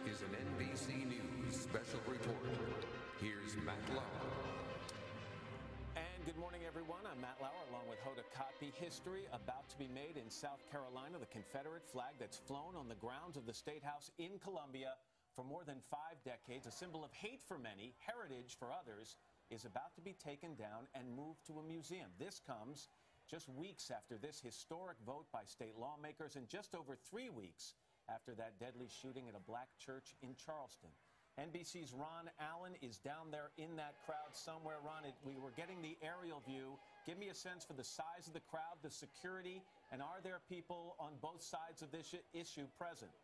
is an NBC News special report. Here's Matt Lauer. And good morning, everyone. I'm Matt Lauer, along with Hoda Kotb. History about to be made in South Carolina. The Confederate flag that's flown on the grounds of the Statehouse in Columbia for more than 5 decades, a symbol of hate for many, heritage for others, is about to be taken down and moved to a museum. This comes just weeks after this historic vote by state lawmakers, and just over 3 weeks after that deadly shooting at a black church in Charleston. NBC's Ron Allen is down there in that crowd somewhere. Ron, we were getting the aerial view. Give me a sense for the size of the crowd, the security, and are there people on both sides of this issue present?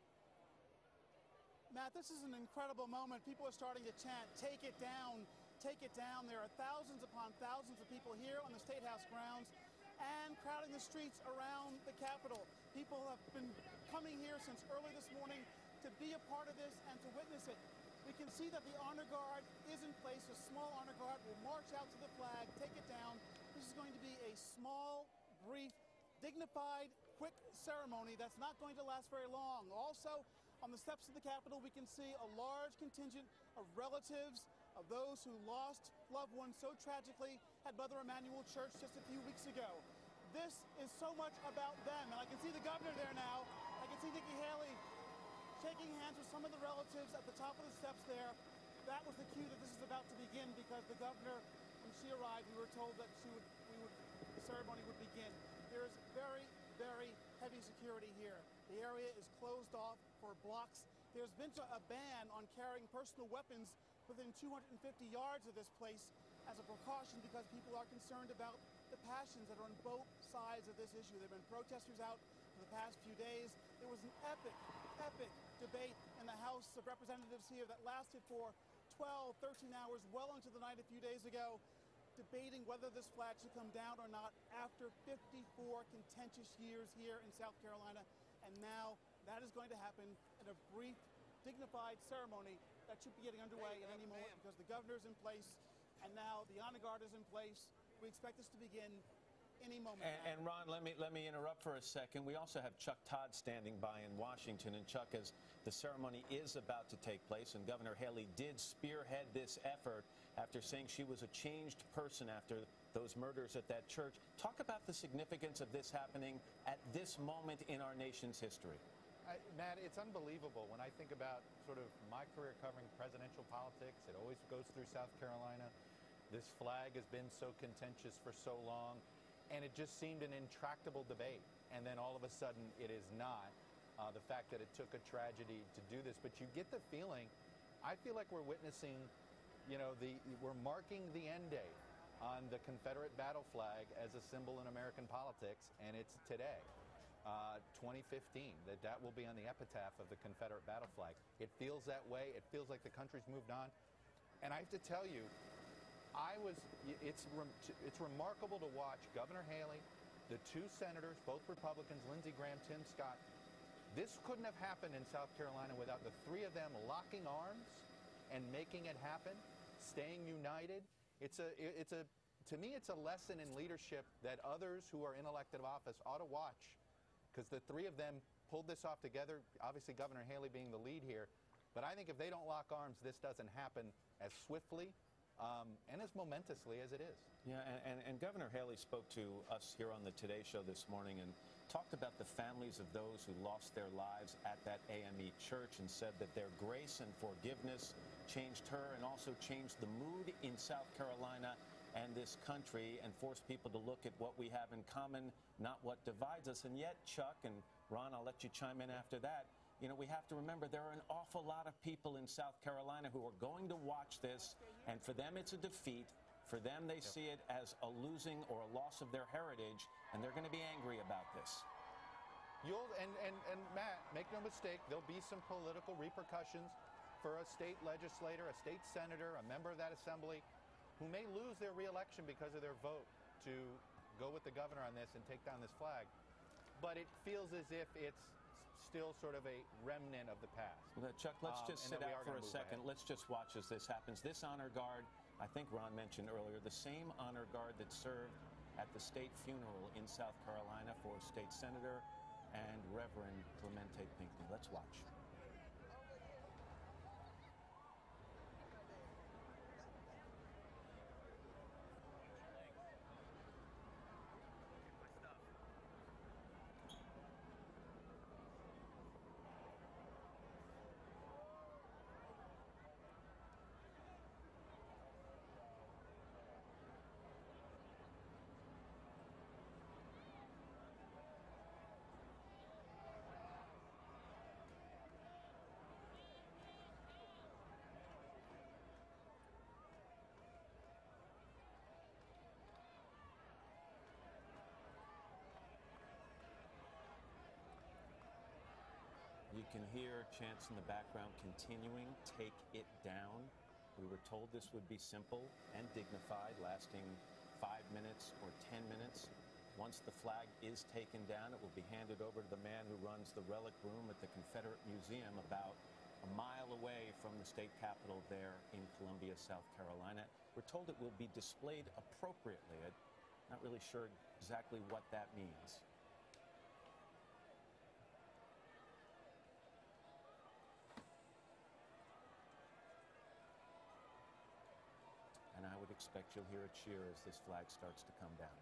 Matt, this is an incredible moment. People are starting to chant, "Take it down, take it down." There are thousands upon thousands of people here on the Statehouse grounds and crowding the streets around the Capitol. People have been coming here since early this morning to be a part of this and to witness it. We can see that the honor guard is in place. A small honor guard will march out to the flag, take it down. This is going to be a small, brief, dignified, quick ceremony that's not going to last very long. Also, on the steps of the Capitol, we can see a large contingent of relatives of those who lost loved ones so tragically at Mother Emanuel Church just a few weeks ago. This is so much about them, and I can see the governor there now. I can see Nikki Haley shaking hands with some of the relatives at the top of the steps there. That was the cue that this is about to begin, because the governor, when she arrived, we were told that the ceremony would begin. There is very, very heavy security here. The area is closed off for blocks. There's been a ban on carrying personal weapons within 250 yards of this place as a precaution, because people are concerned about the passions that are on both sides of this issue. There have been protesters out for the past few days. There was an epic debate in the House of Representatives here that lasted for 12, 13 hours, well into the night a few days ago, debating whether this flag should come down or not after 54 contentious years here in South Carolina. And now that is going to happen in a brief, dignified ceremony that should be getting underway at any moment, because the governor's in place and now the honor guard is in place. We expect this to begin any moment. And Ron, let me interrupt for a second. We also have Chuck Todd standing by in Washington. And Chuck, as the ceremony is about to take place, and Governor Haley did spearhead this effort after saying she was a changed person after those murders at that church. Talk about the significance of this happening at this moment in our nation's history. Matt, it's unbelievable. When I think about sort of my career covering presidential politics, it always goes through South Carolina. This flag has been so contentious for so long, and it just seemed an intractable debate. And then all of a sudden it is not. The fact that it took a tragedy to do this, but you get the feeling, I feel like we're witnessing, we're marking the end date on the Confederate battle flag as a symbol in American politics, and it's today. 2015, that will be on the epitaph of the Confederate battle flag. It feels that way. It feels like the country's moved on. And I have to tell you, it's remarkable to watch Governor Haley, the 2 senators, both Republicans, Lindsey Graham, Tim Scott. This couldn't have happened in South Carolina without the 3 of them locking arms and making it happen, staying united. To me, it's a lesson in leadership that others who are in elected office ought to watch, because the 3 of them pulled this off together, obviously Governor Haley being the lead here. But I think if they don't lock arms, this doesn't happen as swiftly and as momentously as it is. Yeah, and Governor Haley spoke to us here on the Today Show this morning and talked about the families of those who lost their lives at that AME church, and said that their grace and forgiveness changed her and also changed the mood in South Carolina and this country, and forced people to look at what we have in common, not what divides us. And yet, Chuck and Ron, I'll let you chime in after that, we have to remember there are an awful lot of people in South Carolina who are going to watch this, and for them it's a defeat. For them, they see it as a losing or a loss of their heritage, and they're going to be angry about this. And Matt, make no mistake, there'll be some political repercussions for a state legislator, a state senator, a member of that assembly, who may lose their re-election because of their vote to go with the governor on this and take down this flag. But it feels as if it's still sort of a remnant of the past. Well, Chuck, let's just sit out for a second. Let's just watch as this happens. This honor guard, I think Ron mentioned earlier, the same honor guard that served at the state funeral in South Carolina for State Senator and Reverend Clemente Pinckney. Let's watch. You can hear chants in the background continuing, "Take it down." We were told this would be simple and dignified, lasting 5 minutes or 10 minutes. Once the flag is taken down, it will be handed over to the man who runs the relic room at the Confederate Museum about a mile away from the state capitol there in Columbia, South Carolina. We're told it will be displayed appropriately. I'm not really sure exactly what that means. And I would expect you'll hear a cheer as this flag starts to come down.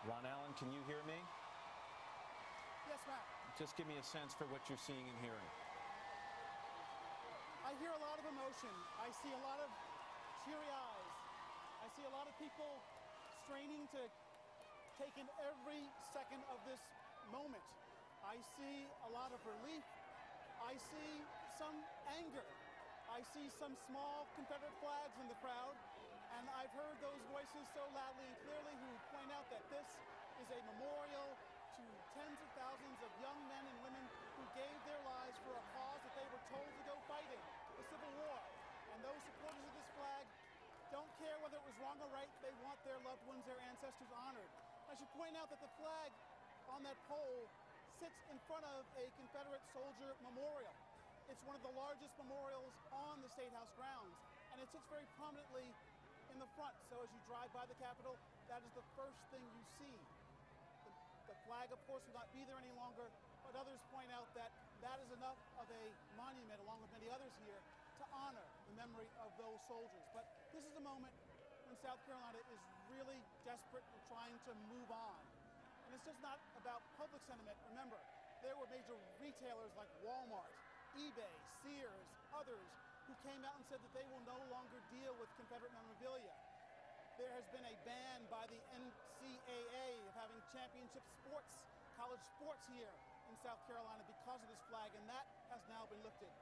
Ron Allen, can you hear me? Yes, Matt. Just give me a sense for what you're seeing and hearing. I hear a lot of emotion. I see a lot of teary eyes. I see a lot of people straining to take in every second of this moment. I see a lot of relief. I see some anger. I see some small Confederate flags in the crowd. And I've heard those voices so loudly and clearly who point out that this is a memorial to tens of thousands of young men and women who gave their lives for a cause that they were told to go fighting, the Civil War. And those supporters of this flag don't care whether it was wrong or right. They want their loved ones, their ancestors honored. I should point out that the flag on that pole sits in front of a Confederate soldier memorial. It's one of the largest memorials on the Statehouse grounds, and it sits very prominently in the front. So as you drive by the Capitol, that is the first thing you see. The flag, of course, will not be there any longer, but others point out that that is enough of a monument, along with many others here, to honor the memory of those soldiers. But this is a moment when South Carolina is really desperate and trying to move on. And it's just not about public sentiment. Remember, there were major retailers like Walmart, eBay, Sears, others who came out and said that they will no longer deal with Confederate memorabilia. There has been a ban by the NCAA of having championship sports, college sports here in South Carolina because of this flag, and that has now been lifted.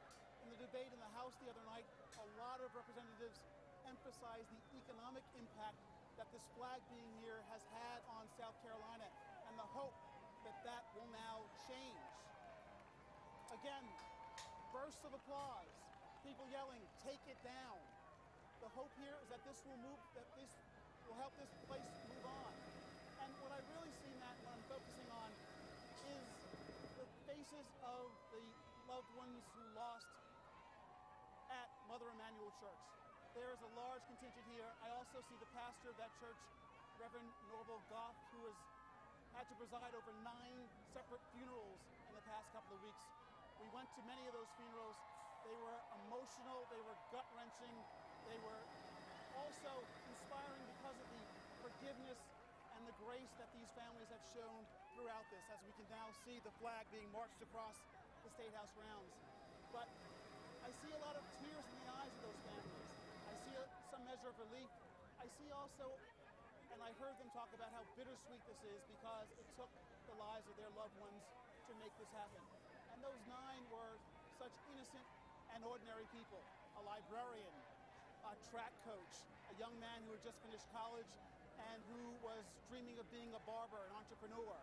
In the debate in the House the other night, a lot of representatives emphasized the economic impact that this flag being here has had on South Carolina and the hope that that will now change. Again, bursts of applause. People yelling, "Take it down." The hope here is that this will help this place move on. And what I really see, Matt, what I'm focusing on is the faces of the loved ones who lost at Mother Emanuel Church. There is a large contingent here. I also see the pastor of that church, Reverend Norval Goff, who has had to preside over 9 separate funerals in the past couple of weeks. We went to many of those funerals. They were emotional, they were gut-wrenching, they were also inspiring because of the forgiveness and the grace that these families have shown throughout this, as we can now see the flag being marched across the Statehouse grounds. But I see a lot of tears in the eyes of those families. I see some measure of relief. I see also, and I heard them talk about how bittersweet this is because it took the lives of their loved ones to make this happen. And those 9 were such innocent and ordinary people. A librarian, a track coach, a young man who had just finished college and who was dreaming of being a barber, an entrepreneur.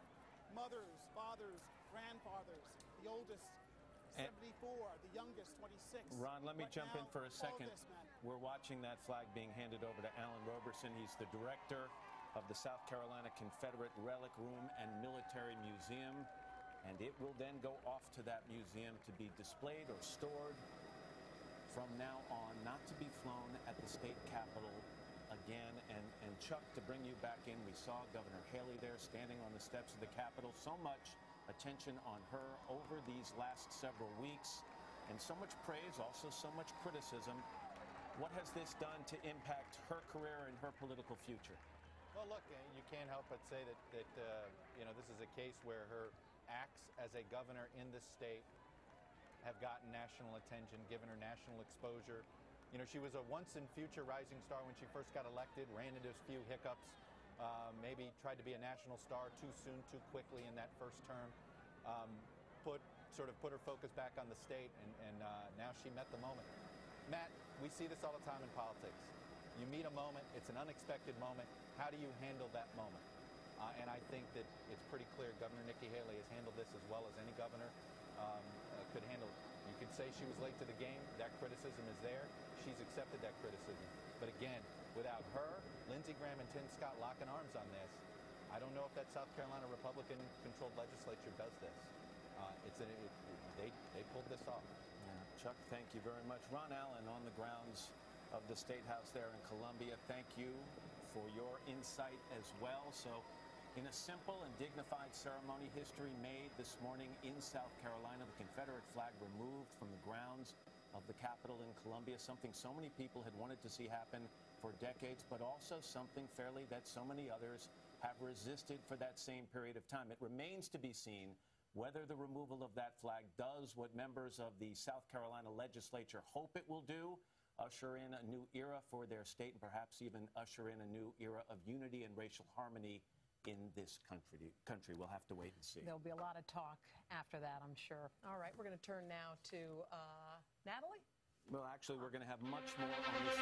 Mothers, fathers, grandfathers, the oldest 74, the youngest 26. Ron, let me jump in for a second. This, we're watching that flag being handed over to Alan Roberson. He's the director of the South Carolina Confederate Relic Room and Military Museum. And it will then go off to that museum to be displayed or stored from now on, not to be flown at the state capitol again. And Chuck, to bring you back in, we saw Governor Haley there standing on the steps of the Capitol. So much attention on her over these last several weeks. and so much praise, also so much criticism. What has this done to impact her career and her political future? Well, look, you can't help but say that this is a case where her acts as a governor in this state have gotten national attention, given her national exposure. You know, she was a once-in-future rising star when she first got elected, ran into a few hiccups, maybe tried to be a national star too soon, too quickly in that first term, put her focus back on the state, and now she met the moment. Matt, we see this all the time in politics. You meet a moment, it's an unexpected moment. How do you handle that moment? And I think that it's pretty clear Governor Nikki Haley has handled this as well as any governor could handle. You could say she was late to the game. That criticism is there. She's accepted that criticism. But again, without her, Lindsey Graham and Tim Scott locking arms on this, I don't know if that South Carolina Republican-controlled legislature does this. They pulled this off. Yeah. Chuck, thank you very much. Ron Allen on the grounds of the Statehouse there in Columbia. Thank you for your insight as well. So, in a simple and dignified ceremony, history made this morning in South Carolina, the Confederate flag removed from the grounds of the Capitol in Columbia, something so many people had wanted to see happen for decades, but also something fairly that so many others have resisted for that same period of time. It remains to be seen whether the removal of that flag does what members of the South Carolina legislature hope it will do, usher in a new era for their state, and perhaps even usher in a new era of unity and racial harmony in this country. We'll have to wait and see. There'll be a lot of talk after that, I'm sure. All right, we're going to turn now to Natalie. Well, actually, we're going to have much more on this